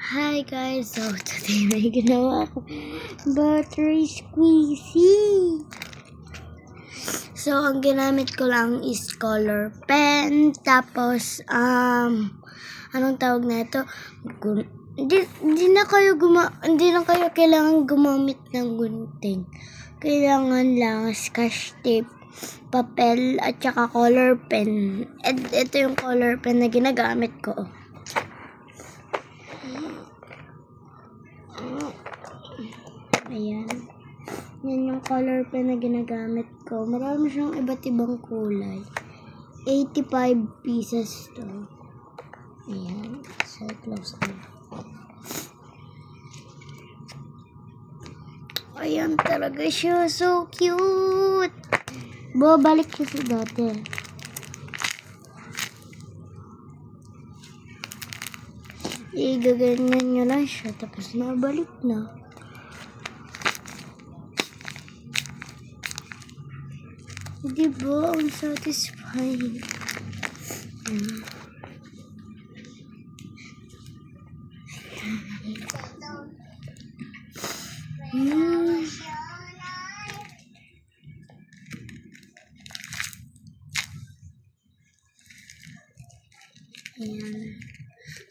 Hi guys, so today may ginawa ako buttery squeezy. So ang ginamit ko lang is color pen, tapos anong tawag na ito? Hindi na kayo kailangan gumamit ng gunting. Kailangan lang scotch tape, papel at saka color pen. At ito yung color pen na ginagamit ko. Ayan. Yan yung color pen na ginagamit ko. Marami siyang iba't ibang kulay. 85 pieces to. Ayan. So, close na. Ayan talaga siya. So cute. Balik siya sa dati. Igaganyan nyo lang siya. Tapos nabalik na. Diba? Ang satisfying. Ayan.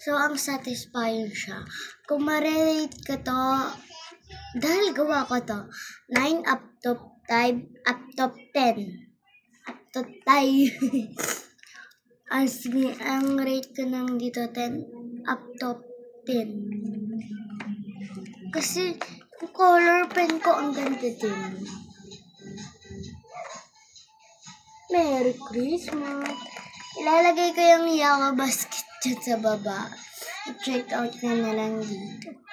So, ang satisfying siya. Kung ma-relate ko to, dahil gawa ko to, 9 up to 10. Up to 10. Ang rate ko nang dito, 10 up to 10. Kasi, yung color pen ko, ang ganda din. Merry Christmas! Ilalagay ko yung Yawa basket dyan sa baba. I-check out na lang dito.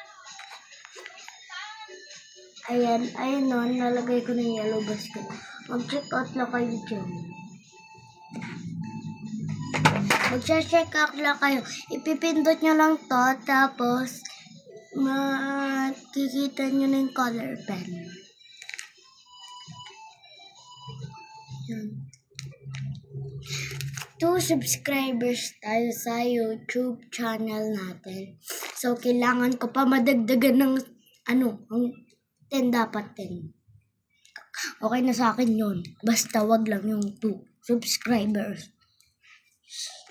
Ayan no, nalagay ko na yung yellow basket. Mag-check out lang kayo dyan. Mag-check out lang kayo. Ipipindot nyo lang to, tapos makikita nyo na yung color pen. Yan. 2 subscribers tayo sa YouTube channel natin. So, kailangan ko pa madagdagan ng ang 10 dapat 10. Okay na sa akin yun. Basta wag lang yung 2 subscribers.